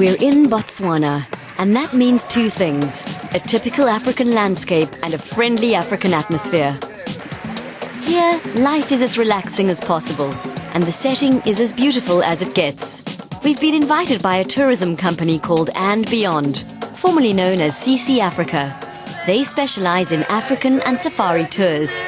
We're in Botswana, and that means two things: a typical African landscape and a friendly African atmosphere. Here, life is as relaxing as possible, and the setting is as beautiful as it gets. We've been invited by a tourism company called And Beyond, formerly known as CC Africa. They specialize in African and safari tours.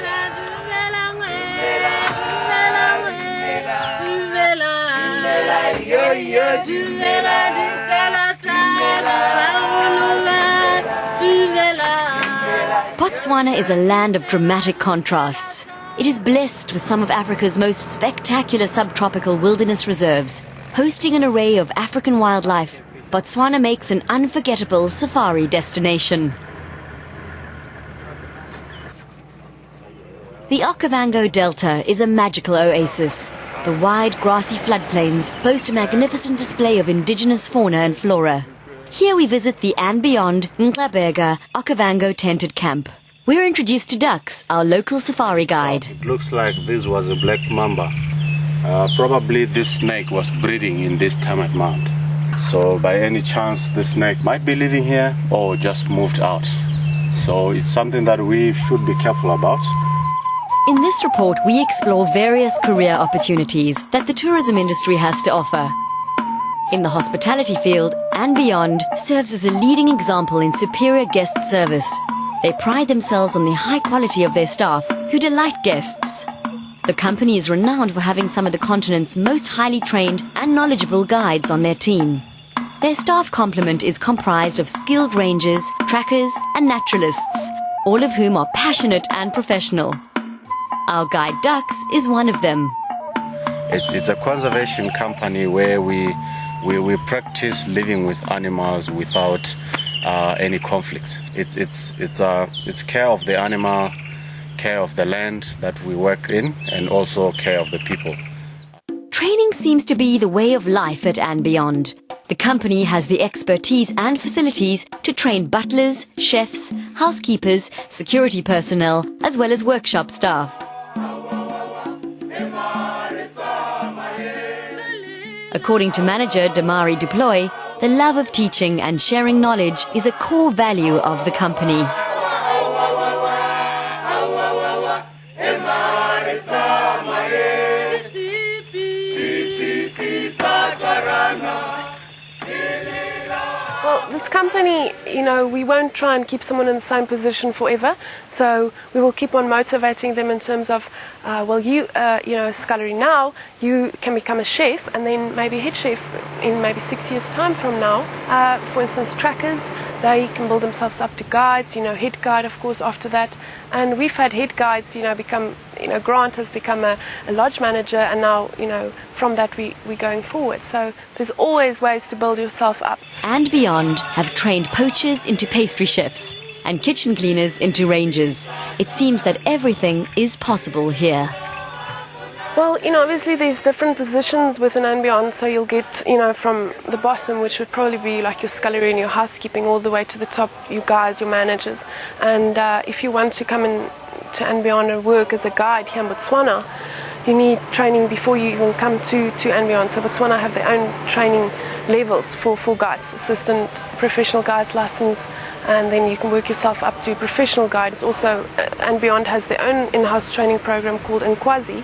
Botswana is a land of dramatic contrasts. It is blessed with some of Africa's most spectacular subtropical wilderness reserves. Hosting an array of African wildlife, Botswana makes an unforgettable safari destination. The Okavango Delta is a magical oasis. The wide grassy floodplains boast a magnificent display of indigenous fauna and flora. Here we visit the And Beyond Nklabega Okavango tented camp. We're introduced to Ducks, our local safari guide. It looks like this was a black mamba. Probably this snake was breeding in this termite mound. So by any chance this snake might be living here or just moved out. So it's something that we should be careful about. In this report, we explore various career opportunities that the tourism industry has to offer. In the hospitality field, And Beyond serves as a leading example in superior guest service. They pride themselves on the high quality of their staff, who delight guests. The company is renowned for having some of the continent's most highly trained and knowledgeable guides on their team. Their staff complement is comprised of skilled rangers, trackers, and naturalists, all of whom are passionate and professional. Our guide Ducks is one of them. It's a conservation company where we practice living with animals without any conflict. It's care of the animal, care of the land that we work in, and also care of the people. Training seems to be the way of life at And Beyond. The company has the expertise and facilities to train butlers, chefs, housekeepers, security personnel, as well as workshop staff. According to manager Damari Duploy, the love of teaching and sharing knowledge is a core value of the company. Well, this company, we won't try and keep someone in the same position forever. So we will keep on motivating them in terms of, scullery now, you can become a chef and then maybe head chef in maybe 6 years' time from now. For instance, trackers, they can build themselves up to guides, head guide, of course, after that. And we've had head guides, become, Grant has become a lodge manager, and now, from that we're going forward. So there's always ways to build yourself up. And Beyond have trained poachers into pastry chefs and kitchen cleaners into rangers. It seems that everything is possible here. Well, obviously there's different positions within And Beyond, so you'll get, from the bottom, which would probably be like your scullery and your housekeeping, all the way to the top, you guys, your managers. And if you want to come in to And Beyond and work as a guide here in Botswana, you need training before you even come to And Beyond. So Botswana have their own training levels for guides, assistant professional guides license, and then you can work yourself up to professional guides. Also, And Beyond has their own in-house training program called Nkwazi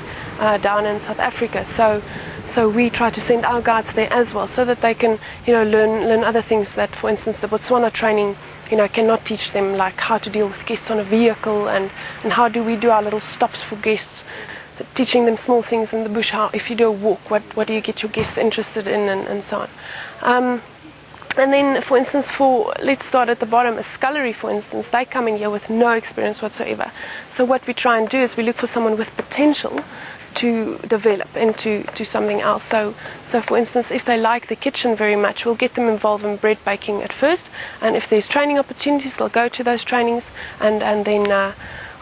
down in South Africa. So we try to send our guides there as well, so that they can, learn other things that, for instance, the Botswana training, cannot teach them, like how to deal with guests on a vehicle and how do we do our little stops for guests, teaching them small things in the bush, how if you do a walk, what do you get your guests interested in, and so on. And then, for instance, let's start at the bottom, a scullery, for instance, they come in here with no experience whatsoever. So what we try and do is we look for someone with potential to develop into something else. So for instance, if they like the kitchen very much, we'll get them involved in bread baking at first, and if there's training opportunities, they'll go to those trainings and then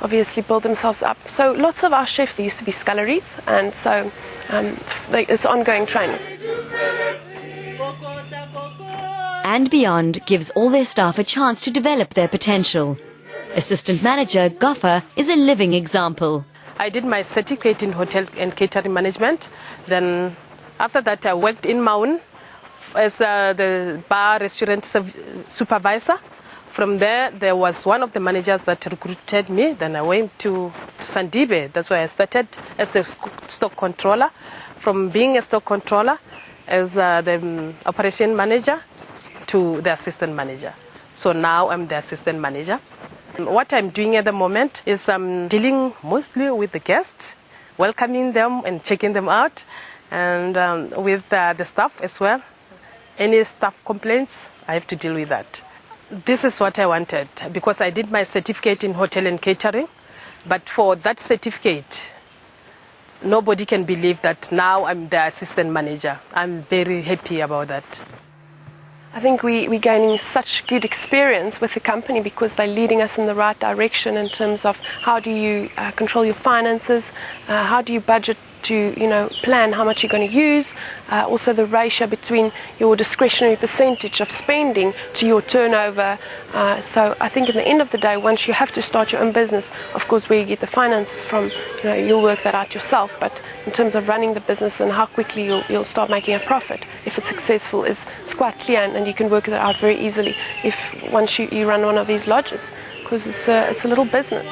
obviously build themselves up. So lots of our chefs used to be sculleries, and so it's ongoing training. And Beyond gives all their staff a chance to develop their potential. Assistant manager Goffer is a living example. I did my certificate in hotel and catering management. Then after that I worked in Maun as the bar restaurant supervisor. From there was one of the managers that recruited me. Then I went to Sandibe. That's where I started as the stock controller. From being a stock controller as the operation manager to the assistant manager. So now I'm the assistant manager. What I'm doing at the moment is I'm dealing mostly with the guests, welcoming them and checking them out, and with the staff as well. Any staff complaints, I have to deal with that. This is what I wanted because I did my certificate in hotel and catering, but for that certificate, nobody can believe that now I'm the assistant manager. I'm very happy about that. I think we're gaining such good experience with the company because they're leading us in the right direction in terms of how do you control your finances, how do you budget to plan how much you're going to use, also the ratio between your discretionary percentage of spending to your turnover. So I think at the end of the day, once you have to start your own business, of course where you get the finances from, you'll work that out yourself, but in terms of running the business and how quickly you'll start making a profit if it's successful is quite clear, and you can work it out very easily if once you run one of these lodges, because it's a little business.